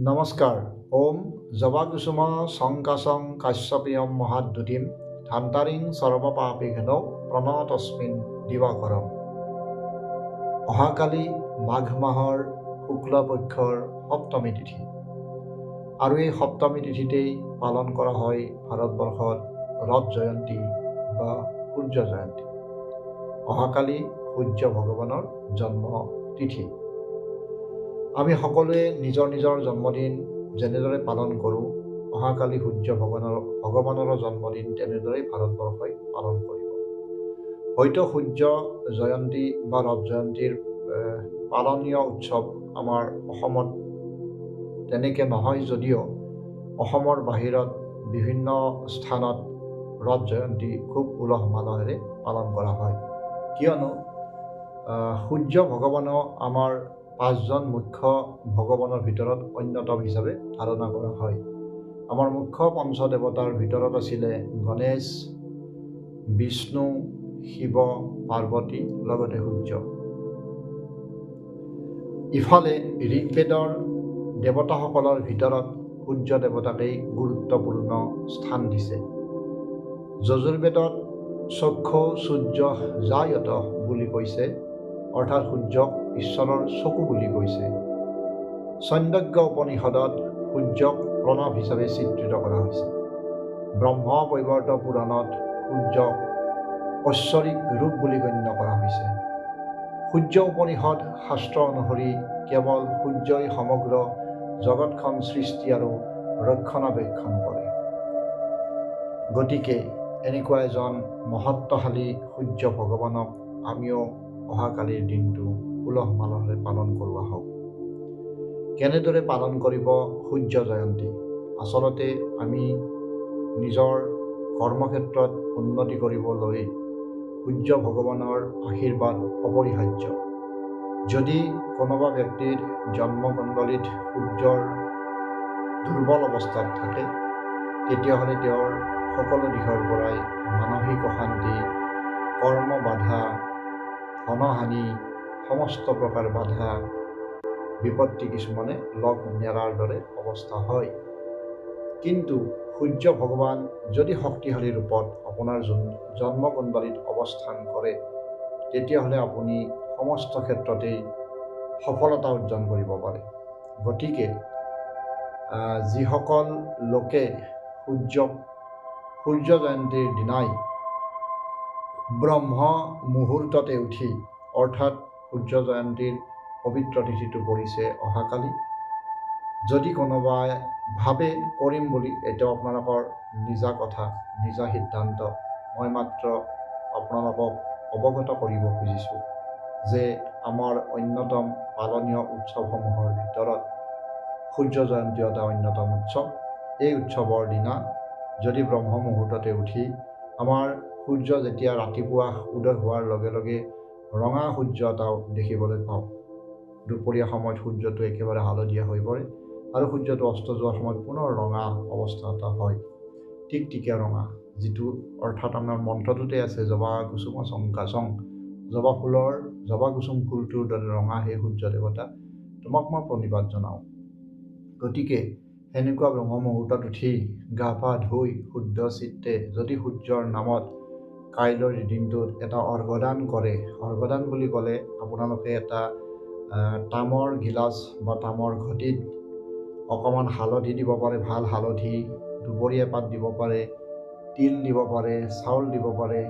নমস্কাৰ। ওম জবাকুসুম শংকাশং কাশ্যপেয়ম মহাদ্যুতিম ধান্তাৰিং সৰ্বপাপবিঘ্নৌ প্ৰণতস্মিন দিৱাকৰম। অহাকালি মাঘ মাহৰ শুক্লপক্ষৰ সপ্তমী তিথি আৰু এই সপ্তমী তিথিতেই পালন কৰা হয় ভাৰতবৰ্ষত ৰথ জয়ন্তী বা সূৰ্য জয়ন্তী। অহাকালি সূৰ্য ভগৱানৰ জন্ম তিথি। আমি সকলোৱে নিজৰ নিজৰ জন্মদিন যেনেদৰে পালন কৰোঁ, অহাকালি সূৰ্য ভগৱানৰ জন্মদিন তেনেদৰেই ভাৰতবৰ্ষই পালন কৰিব। হয়তো সূৰ্য জয়ন্তী বা ৰথ জয়ন্তীৰ পালনীয় উৎসৱ আমাৰ অসমত তেনেকৈ নহয় যদিও অসমৰ বাহিৰত বিভিন্ন স্থানত ৰথ জয়ন্তী খুব উলহ মালহেৰে পালন কৰা হয়। কিয়নো সূৰ্য ভগৱানক আমাৰ 5জন মুখ্য ভগৱানৰ ভিতৰত অন্যতম হিচাপে ধাৰণা কৰা হয়। আমাৰ মুখ্য পঞ্চদেৱতাৰ ভিতৰত আছিলে গণেশ, বিষ্ণু, শিৱ, পাৰ্বতী, লগতে সূৰ্য। ইফালে ঋগ্বেদৰ দেৱতাসকলৰ ভিতৰত সূৰ্য দেৱতাকেই গুৰুত্বপূৰ্ণ স্থান দিছে। যজুৰ্বেদত চক্ষু সূৰ্য জায়ত বুলি কৈছে, অৰ্থাৎ সূৰ্যক ঈশ্বৰৰ চকু বুলি কৈছে। ছন্দোগ্য উপনিষদত সূৰ্যক প্ৰণৱ হিচাপে চিত্ৰিত কৰা হৈছে। ব্ৰহ্মবৈৱৰ্ত পুৰাণত সূৰ্যক ঐশ্বৰিক ৰূপ বুলি গণ্য কৰা হৈছে। সূৰ্য উপনিষদ শাস্ত্ৰ অনুসৰি কেৱল সূৰ্যই সমগ্ৰ জগতখন সৃষ্টি আৰু ৰক্ষণাবেক্ষণ কৰে। গতিকে এনেকুৱা এজন মহত্বশালী সূৰ্য ভগৱানক আমিও অহাকালিৰ দিনটো উলহ মালহেৰে পালন কৰোৱা হওক। কেনেদৰে পালন কৰিব সূৰ্য জয়ন্তী? আচলতে আমি নিজৰ কৰ্মক্ষেত্ৰত উন্নতি কৰিবলৈ সূৰ্য ভগৱানৰ আশীৰ্বাদ অপৰিহাৰ্য। যদি কোনোবা ব্যক্তিৰ জন্মকুণ্ডলীত সূৰ্যৰ দুৰ্বল অৱস্থাত থাকে, তেতিয়াহ'লে তেওঁৰ সকলো দিশৰ পৰাই মানসিক অশান্তি, কৰ্ম বাধা, ধনহানি, সমস্ত প্ৰকাৰ বাধা, বিপত্তি কিছুমানে লগ নেৰাৰ দৰে অৱস্থা হয়। কিন্তু সূৰ্য ভগৱান যদি শক্তিশালী ৰূপত আপোনাৰ জন্মকুণ্ডলীত অৱস্থান কৰে, তেতিয়াহ'লে আপুনি সমস্ত ক্ষেত্ৰতেই সফলতা অৰ্জন কৰিব পাৰে। গতিকে যিসকল লোকে সূৰ্য জয়ন্তীৰ দিনাই ব্ৰহ্ম মুহূৰ্ততে উঠি, অৰ্থাৎ সূৰ্য জয়ন্তীৰ পবিত্ৰ তিথিটো পৰিছে অহাকালি, যদি কোনোবাই ভাবে কৰিম বুলি, এইটো আপোনালোকৰ নিজা কথা, নিজা সিদ্ধান্ত। মই মাত্ৰ আপোনালোকক অৱগত কৰিব খুজিছোঁ যে আমাৰ অন্যতম পালনীয় উৎসৱসমূহৰ ভিতৰত সূৰ্য জয়ন্তী এটা অন্যতম উৎসৱ। এই উৎসৱৰ দিনা যদি ব্ৰহ্ম মুহূৰ্ততে উঠি, আমাৰ সূৰ্য যেতিয়া ৰাতিপুৱা উদয় হোৱাৰ লগে লগে ৰঙা সূৰ্য এটা দেখিবলৈ পাওঁ। দুপৰীয়া সময়ত সূৰ্যটো একেবাৰে হালধীয়া হৈ পৰে আৰু সূৰ্যটো অস্ত যোৱাৰ সময়ত পুনৰ ৰঙা অৱস্থা এটা হয়, টিকটিকীয়া ৰঙা, যিটো অৰ্থাৎ আমাৰ মন্ত্ৰটোতে আছে জবা কুসুম শংকাশং, জবা কুসুম ফুলটোৰ দৰে ৰঙা সেই সূৰ্য দেৱতা, তোমাক মই প্ৰণিপাত জনাওঁ। গতিকে সেনেকুৱা ব্ৰহ্ম মুহূৰ্তত উঠি গা পা ধুই শুদ্ধ চিত্তে যদি সূৰ্যৰ নামত কাইলৈৰ দিনটোত এটা অৰ্ঘ্যদান কৰে, অৰ্ঘ্যদান বুলি ক'লে আপোনালোকে এটা তামৰ গিলাচ বা তামৰ ঘটিত অকণমান হালধি দিব পাৰে, ভাল হালধি, দুবৰি এপাত দিব পাৰে, তিল দিব পাৰে, চাউল দিব পাৰে,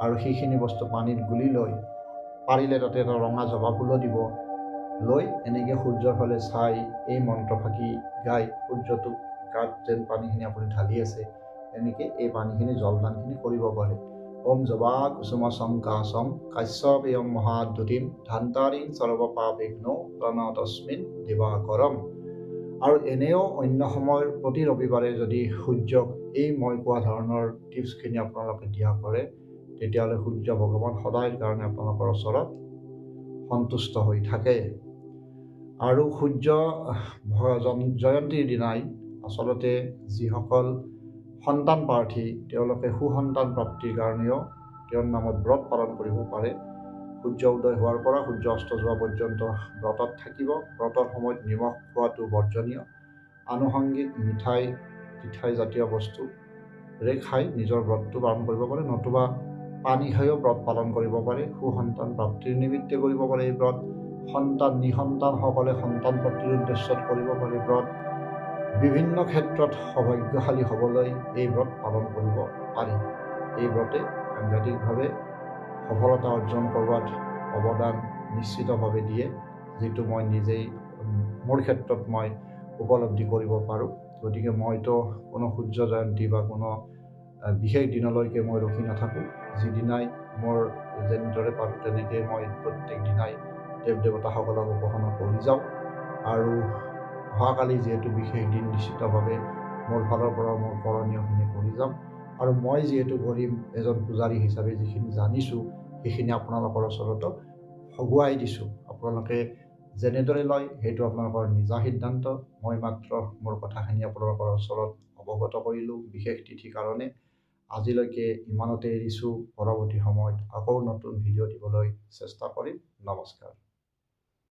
আৰু সেইখিনি বস্তু পানীত গুলি লৈ পাৰিলে তাতে এটা ৰঙা জবা ফুলো দিব, লৈ এনেকৈ সূৰ্যৰ ফালে চাই এই মন্ত্ৰফাঁকি গাই সূৰ্যটোক গাত যেন পানীখিনি আপুনি ঢালি আছে, এনেকৈ এই পানীখিনি জলদানখিনি কৰিব পাৰে। ওম জবা কুসুম শংকাশং কাশ্যপেয়ম মহাদ্যুতিম ধান্তাৰিং সৰ্বপাপবিঘ্নৌ প্ৰণতস্মিন দিৱাকৰম। আৰু এনেও অন্য সময়ৰ প্ৰতি ৰবিবাৰে যদি সূৰ্যক এই মই কোৱা ধৰণৰ টিপছখিনি আপোনালোকে দিয়া কৰে, তেতিয়াহ'লে সূৰ্য ভগৱান সদায়ৰ কাৰণে আপোনালোকৰ ওচৰত সন্তুষ্ট হৈ থাকে। আৰু সূৰ্য জয়ন্তীৰ দিনাই আচলতে যিসকল সন্তান প্ৰাৰ্থী, তেওঁলোকে সুসন্তান প্ৰাপ্তিৰ কাৰণেও তেওঁৰ নামত ব্ৰত পালন কৰিব পাৰে। সূৰ্য উদয় হোৱাৰ পৰা সূৰ্য অস্ত যোৱা পৰ্যন্ত ব্ৰতত থাকিব। ব্ৰতৰ সময়ত নিমখ খোৱাটো বৰ্জনীয়। আনুষংগিক মিঠাই পিঠাই জাতীয় বস্তুৰে খাই নিজৰ ব্ৰতটো পালন কৰিব পাৰে, নতুবা পানী খায়ো ব্ৰত পালন কৰিব পাৰে। সুসন্তান প্ৰাপ্তিৰ নিমিত্তে কৰিব পাৰে এই ব্ৰত। নিসন্তানসকলে সন্তান প্ৰাপ্তিৰ উদ্দেশ্যত কৰিব পাৰে ব্ৰত। বিভিন্ন ক্ষেত্ৰত সৌভাগ্যশালী হ'বলৈ এই ব্ৰত পালন কৰিব পাৰি। এই ব্ৰতে সাংঘাতিকভাৱে সফলতা অৰ্জন কৰোৱাত অৱদান নিশ্চিতভাৱে দিয়ে, যিটো মই নিজেই মোৰ ক্ষেত্ৰত মই উপলব্ধি কৰিব পাৰোঁ। গতিকে মইতো কোনো সূৰ্য জয়ন্তী বা কোনো বিশেষ দিনলৈকে মই ৰখি নাথাকোঁ। যিদিনাই মোৰ যেনেদৰে পাৰোঁ তেনেকৈ মই প্ৰত্যেক দিনাই দেৱ দেৱতাসকলক উপাসনা কৰি যাওঁ। আৰু অহাকালি যিহেতু বিশেষ দিন, নিশ্চিতভাৱে মোৰ ফালৰ পৰা মোৰ কৰণীয়খিনি কৰি যাম। আৰু মই যিহেতু কৰিম, এজন পূজাৰী হিচাপে যিখিনি জানিছোঁ সেইখিনি আপোনালোকৰ ওচৰতো হগুৱাই দিছোঁ। আপোনালোকে যেনেদৰে লয় সেইটো আপোনালোকৰ নিজা সিদ্ধান্ত। মই মাত্ৰ মোৰ কথাখিনি আপোনালোকৰ ওচৰত অৱগত কৰিলোঁ বিশেষ তিথি কাৰণে। আজিলৈকে ইমানতে এৰিছোঁ। পৰৱৰ্তী সময়ত আকৌ নতুন ভিডিঅ' দিবলৈ চেষ্টা কৰিম। নমস্কাৰ।